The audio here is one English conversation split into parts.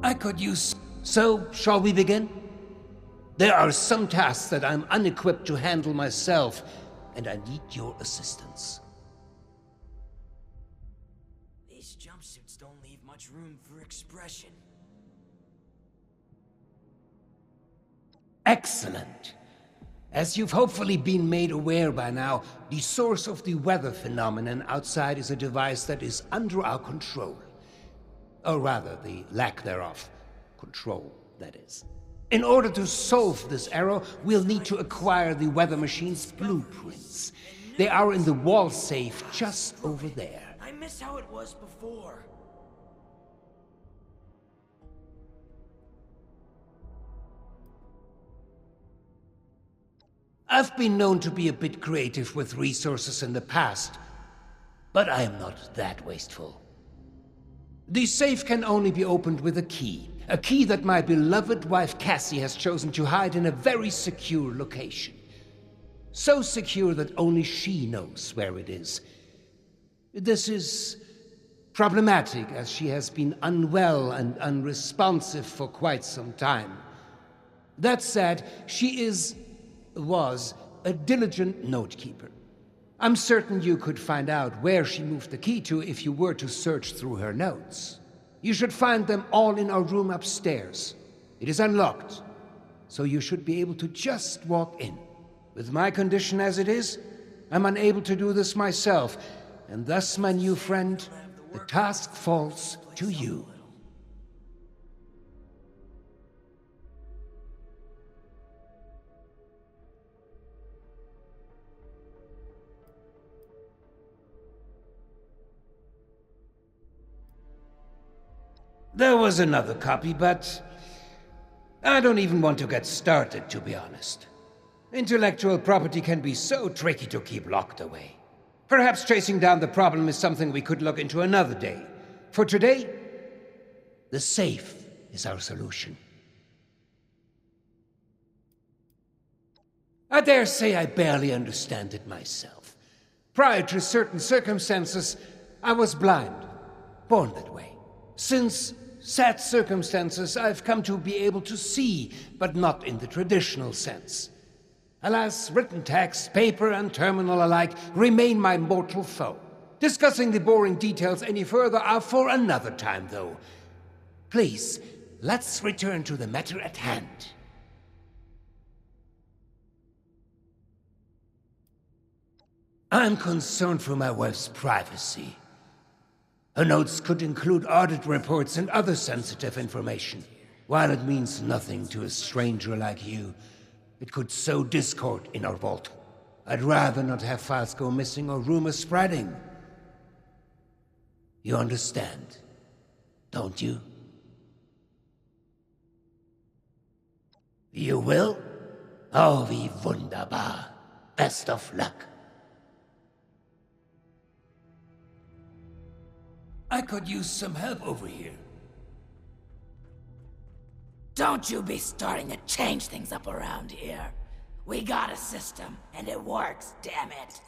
I could use... So, shall we begin? There are some tasks that I'm unequipped to handle myself, and I need your assistance. These jumpsuits don't leave much room for expression. Excellent. As you've hopefully been made aware by now, the source of the weather phenomenon outside is a device that is under our control. Or rather, the lack thereof. Control, that is. In order to solve this error, we'll need to acquire the weather machine's blueprints. They are in the wall safe just over there. I miss how it was before. I've been known to be a bit creative with resources in the past, but I am not that wasteful. The safe can only be opened with a key that my beloved wife Cassie has chosen to hide in a very secure location. So secure that only she knows where it is. This is problematic, as she has been unwell and unresponsive for quite some time. That said, she was a diligent note-keeper. I'm certain you could find out where she moved the key to if you were to search through her notes. You should find them all in our room upstairs. It is unlocked, so you should be able to just walk in. With my condition as it is, I'm unable to do this myself, and thus, my new friend, the task falls to you. There was another copy, but I don't even want to get started, to be honest. Intellectual property can be so tricky to keep locked away. Perhaps tracing down the problem is something we could look into another day. For today, the safe is our solution. I dare say I barely understand it myself. Prior to certain circumstances, I was blind, born that way. Since sad circumstances, I've come to be able to see, but not in the traditional sense. Alas, written text, paper, and terminal alike remain my mortal foe. Discussing the boring details any further are for another time, though. Please, let's return to the matter at hand. I'm concerned for my wife's privacy. Her notes could include audit reports and other sensitive information. While it means nothing to a stranger like you, it could sow discord in our vault. I'd rather not have files go missing or rumors spreading. You understand, don't you? You will? Oh, wie wunderbar. Best of luck. I could use some help over here. Don't you be starting to change things up around here. We got a system, and it works, damn it.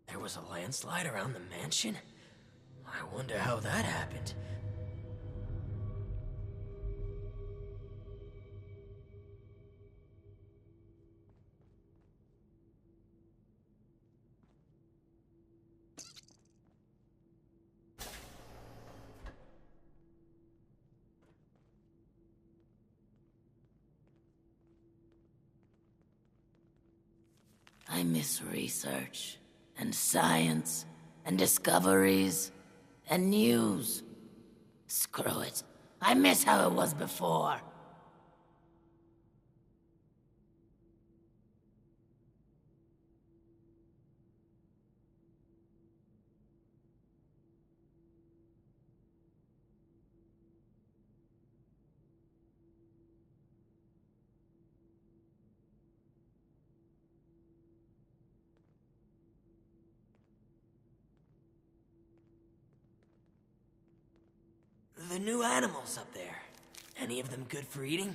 There was a landslide around the mansion? I wonder how that happened. I miss research, and science, and discoveries, and news. Screw it. I miss how it was before. The new animals up there. Any of them good for eating?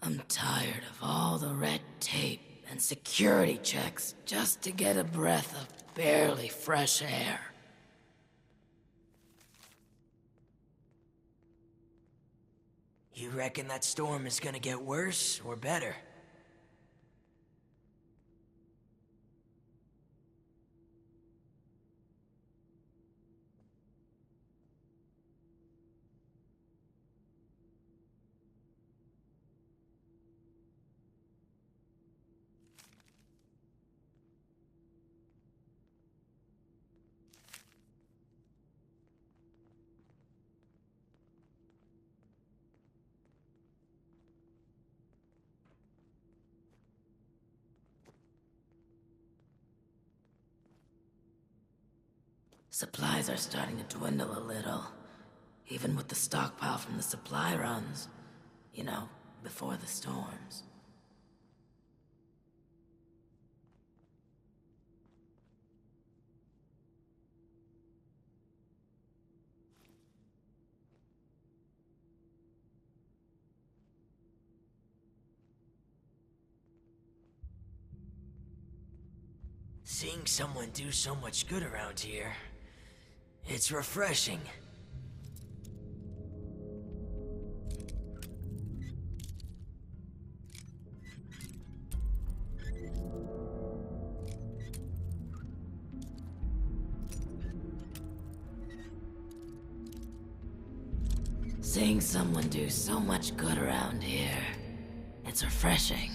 I'm tired of all the red tape and security checks just to get a breath of barely fresh air. You reckon that storm is gonna get worse or better? Supplies are starting to dwindle a little, even with the stockpile from the supply runs. You know, before the storms. Seeing someone do so much good around here, it's refreshing. Seeing someone do so much good around here, it's refreshing.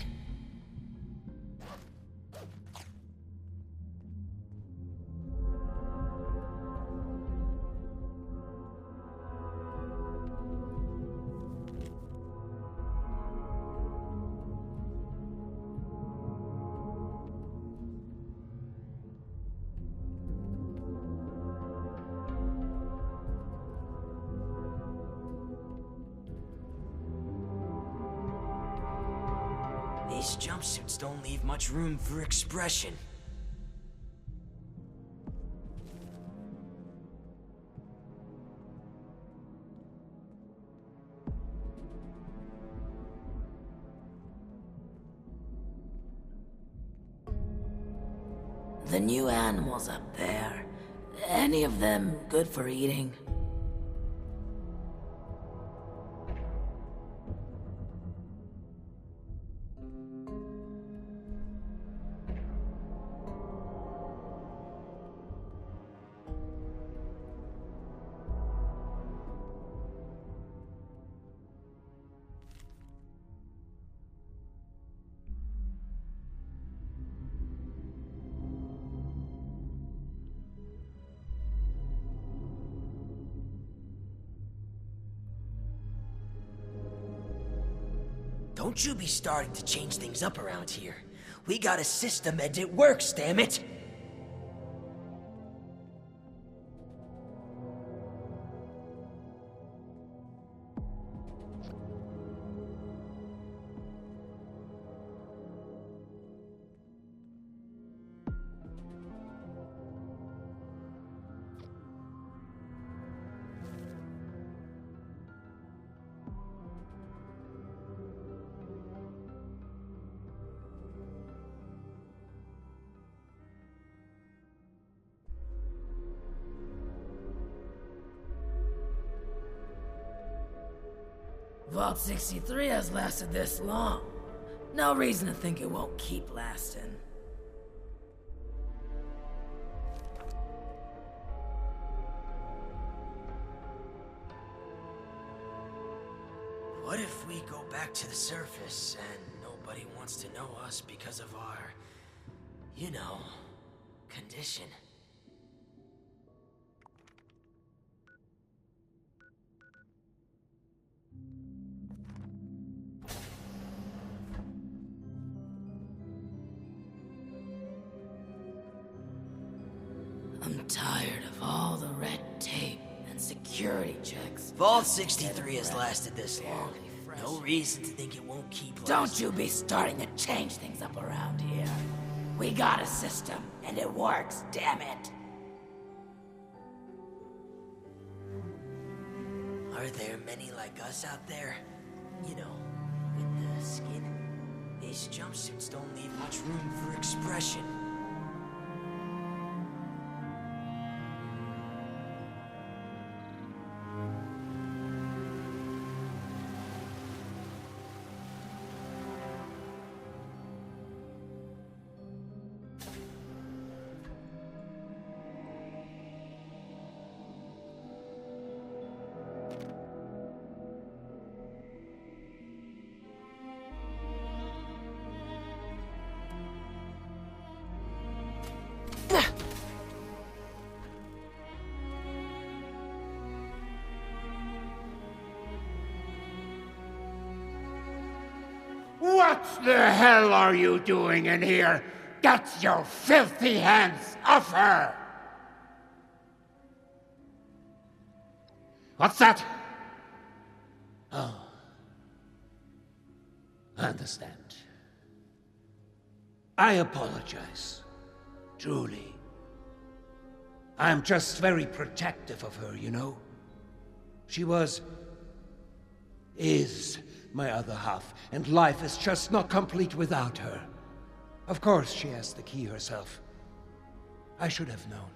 These jumpsuits don't leave much room for expression. The new animals up there, any of them good for eating? Don't you be starting to change things up around here. We got a system and it works, damn it! Vault 63 has lasted this long. No reason to think it won't keep lasting. What if we go back to the surface and nobody wants to know us because of our, you know, condition? I'm tired of all the red tape and security checks. Vault 63 has lasted this long. No reason to think it won't keep lasting. Don't you be starting to change things up around here. We got a system, and it works, damn it. Are there many like us out there? You know, with the skin? These jumpsuits don't leave much room for expression. What the hell are you doing in here? Get your filthy hands off her! What's that? Oh. I understand. I apologize. Truly. I'm just very protective of her, you know? She is my other half, and life is just not complete without her. Of course she has the key herself. I should have known.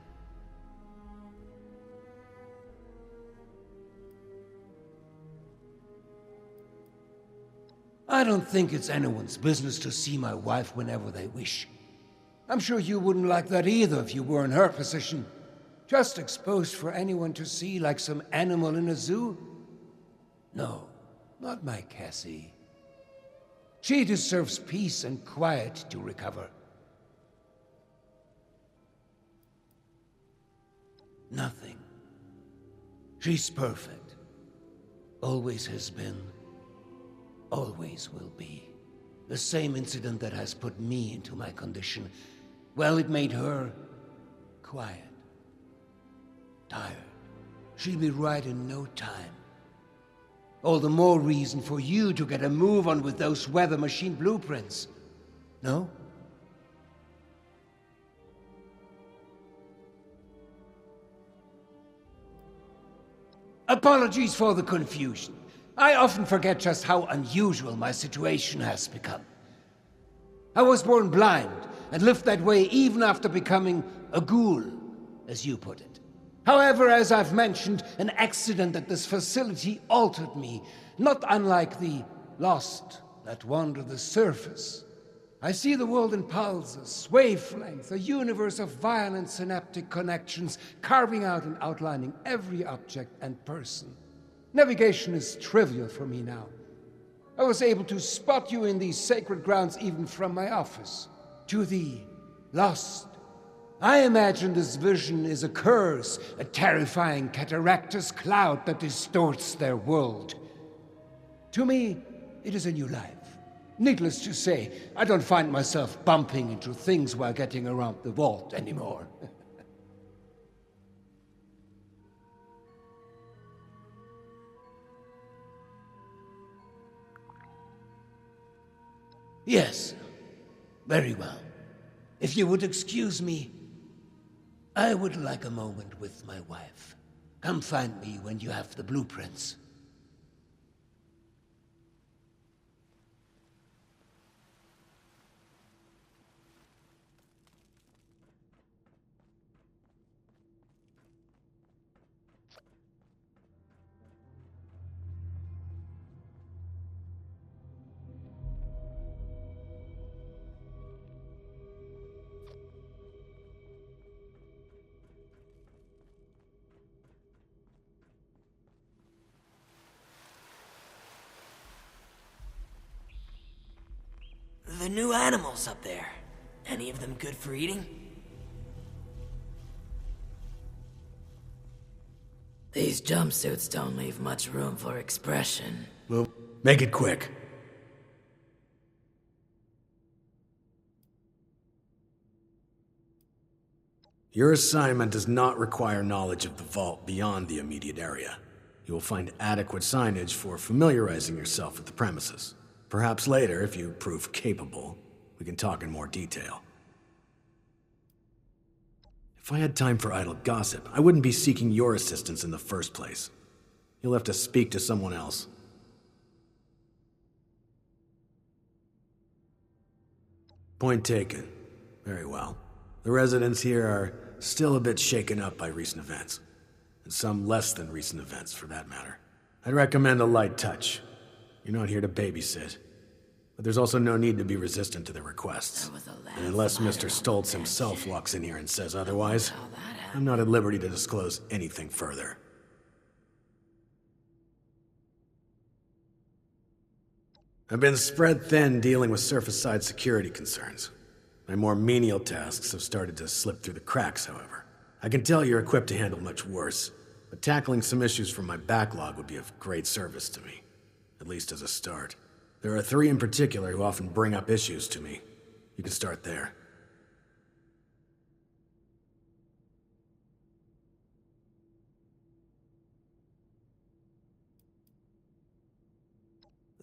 I don't think it's anyone's business to see my wife whenever they wish. I'm sure you wouldn't like that either if you were in her position. Just exposed for anyone to see like some animal in a zoo. No, not my Cassie. She deserves peace and quiet to recover. Nothing. She's perfect. Always has been. Always will be. The same incident that has put me into my condition. Well, it made her quiet. Tired. She'll be right in no time. All the more reason for you to get a move on with those weather machine blueprints. No? Apologies for the confusion. I often forget just how unusual my situation has become. I was born blind and lived that way even after becoming a ghoul, as you put it. However, as I've mentioned, an accident at this facility altered me, not unlike the lost that wander the surface. I see the world in pulses, wavelengths, a universe of violent synaptic connections, carving out and outlining every object and person. Navigation is trivial for me now. I was able to spot you in these sacred grounds even from my office. To the lost, I imagine this vision is a curse, a terrifying cataractous cloud that distorts their world. To me, it is a new life. Needless to say, I don't find myself bumping into things while getting around the vault anymore. Yes, very well. If you would excuse me, I would like a moment with my wife. Come find me when you have the blueprints. The new animals up there. Any of them good for eating? These jumpsuits don't leave much room for expression. Well, make it quick. Your assignment does not require knowledge of the vault beyond the immediate area. You will find adequate signage for familiarizing yourself with the premises. Perhaps later, if you prove capable, we can talk in more detail. If I had time for idle gossip, I wouldn't be seeking your assistance in the first place. You'll have to speak to someone else. Point taken. Very well. The residents here are still a bit shaken up by recent events. And some less than recent events, for that matter. I'd recommend a light touch. You're not here to babysit. But there's also no need to be resistant to their requests. And unless Mr. Stoltz himself walks in here and says otherwise, I'm not at liberty to disclose anything further. I've been spread thin dealing with surface-side security concerns. My more menial tasks have started to slip through the cracks, however. I can tell you're equipped to handle much worse, but tackling some issues from my backlog would be of great service to me, at least as a start. There are 3 in particular who often bring up issues to me. You can start there.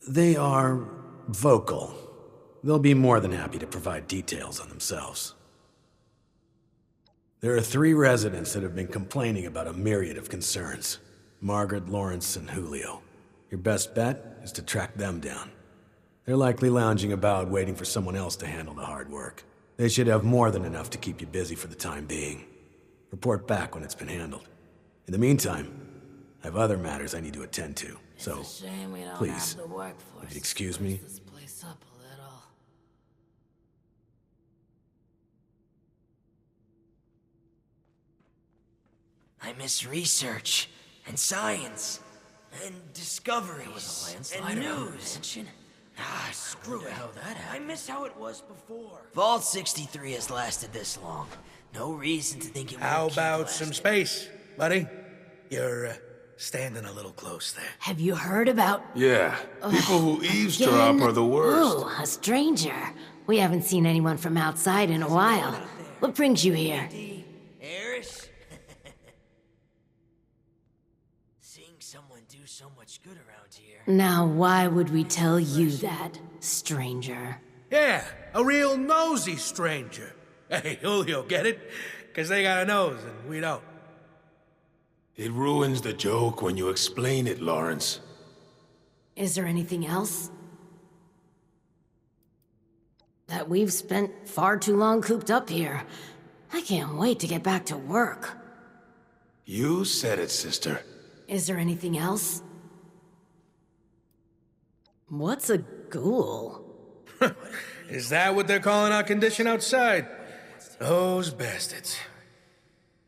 They are vocal. They'll be more than happy to provide details on themselves. There are 3 residents that have been complaining about a myriad of concerns. Margaret, Lawrence, and Julio. Your best bet is to track them down. They're likely lounging about waiting for someone else to handle the hard work. They should have more than enough to keep you busy for the time being. Report back when it's been handled. In the meantime, I have other matters I need to attend to, so please, if you'd excuse me. This place up a little. I miss research and science and discoveries and news. Ah, screw it. How that I happened? miss how it was before. Vault 63 has lasted this long. No reason to think it won't How keep about some lasting. space, buddy? You're standing a little close there. Have you heard about... Yeah, people who eavesdrop are the worst. Ooh, a stranger. We haven't seen anyone from outside in a while. What brings you here? Eris? Seeing someone do so much good around here. Now, why would we tell you that, stranger? Yeah, a real nosy stranger. Hey, Julio, get it? Because they got a nose and we don't. It ruins the joke when you explain it, Lawrence. Is there anything else? That we've spent far too long cooped up here. I can't wait to get back to work. You said it, sister. Is there anything else? What's a ghoul? Is that what they're calling our condition outside? Those bastards.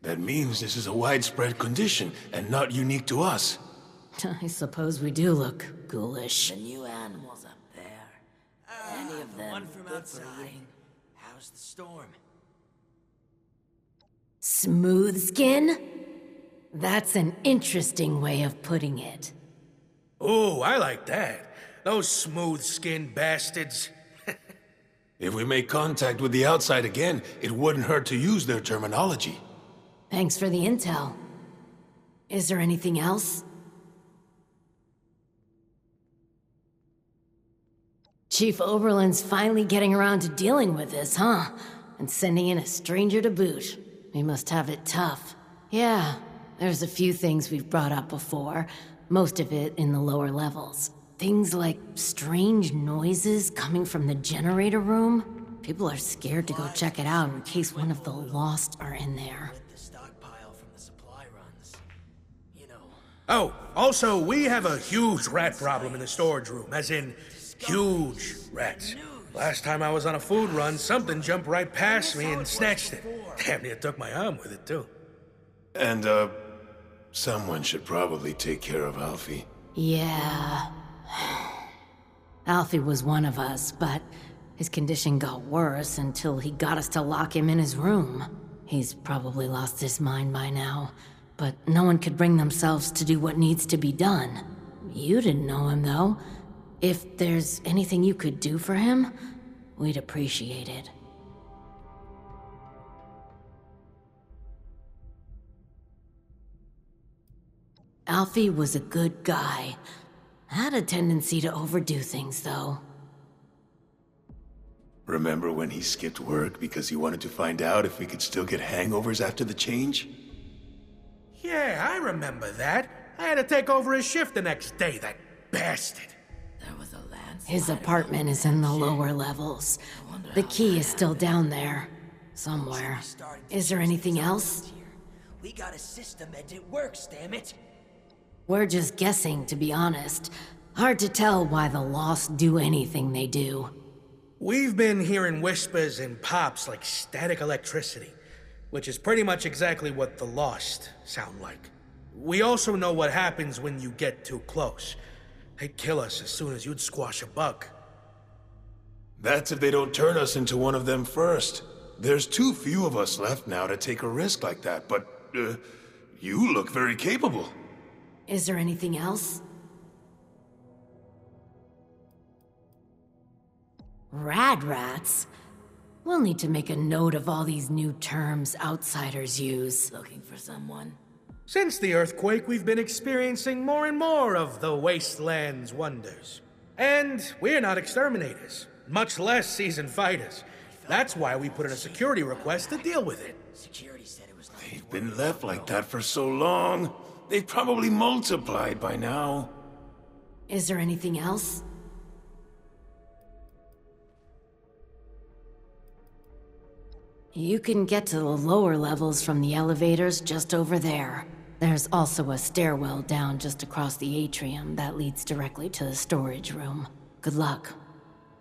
That means this is a widespread condition and not unique to us. I suppose we do look ghoulish. The new animals up there. Any of them One from good for outside. eating? How's the storm? Smooth skin? That's an interesting way of putting it. Ooh, I like that. Those smooth-skinned bastards. If we make contact with the outside again, it wouldn't hurt to use their terminology. Thanks for the intel. Is there anything else? Chief Oberlin's finally getting around to dealing with this, huh? And sending in a stranger to boot. We must have it tough. Yeah, there's a few things we've brought up before, most of it in the lower levels. Things like strange noises coming from the generator room. People are scared to go check it out in case one of the Lost are in there. With the stockpile from the supply runs. You know, Oh, also, we have a huge rat problem in the storage room, as in, huge rats. Last time I was on a food run, something jumped right past me and snatched it. Damn near took my arm with it, too. And, someone should probably take care of Alfie. Yeah. Alfie was one of us, but his condition got worse until he got us to lock him in his room. He's probably lost his mind by now, but no one could bring themselves to do what needs to be done. You didn't know him, though. If there's anything you could do for him, we'd appreciate it. Alfie was a good guy. Had a tendency to overdo things, though. Remember when he skipped work because he wanted to find out if we could still get hangovers after the change? Yeah, I remember that. I had to take over his shift the next day, that bastard. There was a landslide. His apartment is in the lower levels. The key is still down there. Somewhere. Is there anything else? we got a system and it works, damn it. We're just guessing, to be honest. Hard to tell why the Lost do anything they do. We've been hearing whispers and pops like static electricity, which is pretty much exactly what the Lost sound like. We also know what happens when you get too close. They'd kill us as soon as you'd squash a bug. That's if they don't turn us into one of them first. There's too few of us left now to take a risk like that, but, you look very capable. Is there anything else? Rad rats? We'll need to make a note of all these new terms outsiders use. Looking for someone? Since the earthquake, we've been experiencing more and more of the wasteland's wonders. And we're not exterminators, much less seasoned fighters. That's why we put in a security request to deal with it. Security said it was nothing. They've been left like that for so long. They've probably multiplied by now. Is there anything else? You can get to the lower levels from the elevators just over there. There's also a stairwell down just across the atrium that leads directly to the storage room. Good luck,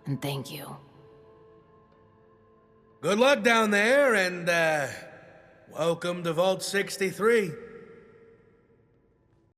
and thank you. Good luck down there, and, welcome to Vault 63.